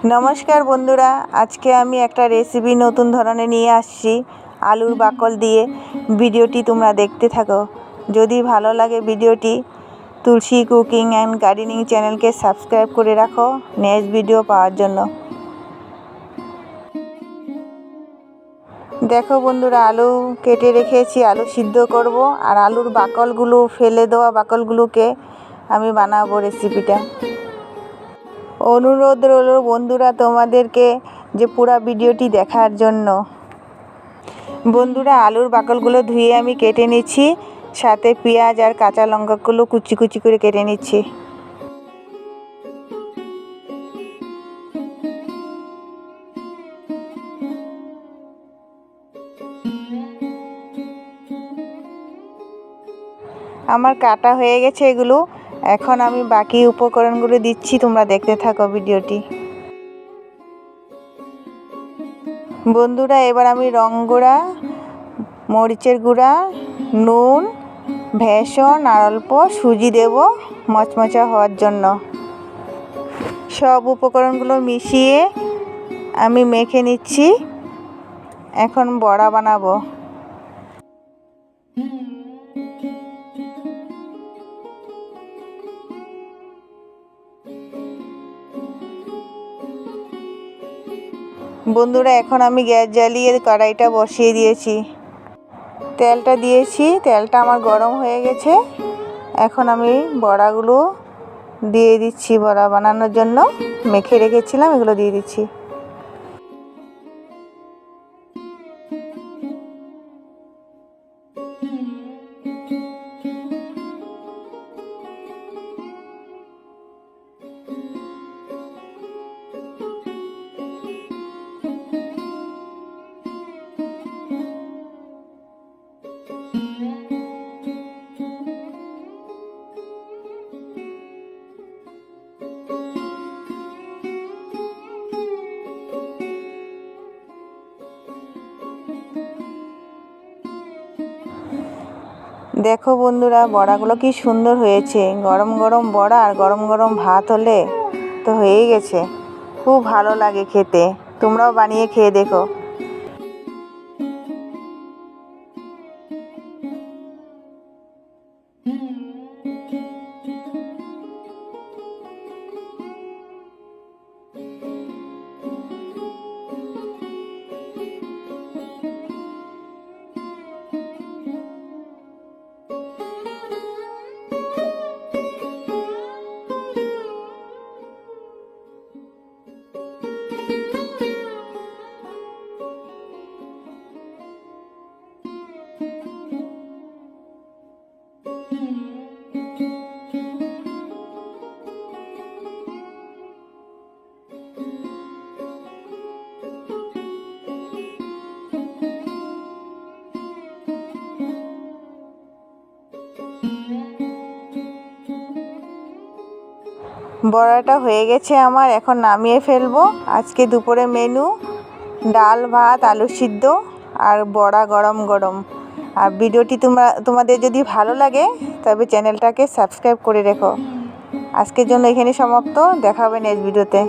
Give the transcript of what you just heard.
নমস্কার বন্ধুরা, আজকে আমি একটা রেসিপি নতুন ধরনের নিয়ে আসছি আলুর বাকল দিয়ে। ভিডিওটি তোমরা দেখতে থাকো। যদি ভালো লাগে ভিডিওটি, তুলসী কুকিং অ্যান্ড গার্ডেনিং চ্যানেলকে সাবস্ক্রাইব করে রাখো নেক্সট ভিডিও পাওয়ার জন্য। দেখো বন্ধুরা, আলু কেটে রেখেছি, আলু সিদ্ধ করব। আর আলুর বাকলগুলো, ফেলে দেওয়া বাকলগুলোকে আমি বানাবো রেসিপিটা। অনুরোধ রইল বন্ধুরা তোমাদেরকে যে পুরো ভিডিওটি দেখার জন্য। বন্ধুরা, আলুর বাকলগুলো ধুয়ে আমি কেটে নিচ্ছি, সাথে পেঁয়াজ আর কাঁচা লঙ্কাগুলো কুচি কুচি করে কেটে নিচ্ছি। আমার কাটা হয়ে গেছে এগুলো। এখন আমি বাকি উপকরণগুলো দিচ্ছি, তোমরা দেখতে থাকো ভিডিওটি। বন্ধুরা, এবার আমি রং গুঁড়া, মরিচের গুঁড়া, নুন, বেসন আর অল্প সুজি দেব মচমচা হওয়ার জন্য। সব উপকরণগুলো মিশিয়ে আমি মেখে নিচ্ছি। এখন বড়া বানাবো। বন্ধুরা, এখন আমি গ্যাস জ্বালিয়ে কড়াইটা বসিয়ে দিয়েছি, তেলটা দিয়েছি, তেলটা আমার গরম হয়ে গেছে। এখন আমি বড়াগুলো দিয়ে দিচ্ছি, বড়া বানানোর জন্য মেখে রেখেছিলাম, এগুলো দিয়ে দিচ্ছি। দেখো বন্ধুরা, বড়াগুলো কি সুন্দর হয়েছে। গরম গরম বড়া আর গরম গরম ভাত হলে তো হয়েই গেছে। খুব ভালো লাগে খেতে, তোমরাও বানিয়ে খেয়ে দেখো। বড়াটা হয়ে গেছে আমার, এখন নামিয়ে ফেলবো। আজকে দুপুরে মেনু ডাল, ভাত, আলু সিদ্ধ আর বড়া গরম গরম। আর ভিডিওটি তোমাদের যদি ভালো লাগে তবে চ্যানেলটাকে সাবস্ক্রাইব করে রেখো। আজকের জন্য এখানে সমাপ্ত, দেখা হবে নেক্সট ভিডিওতে।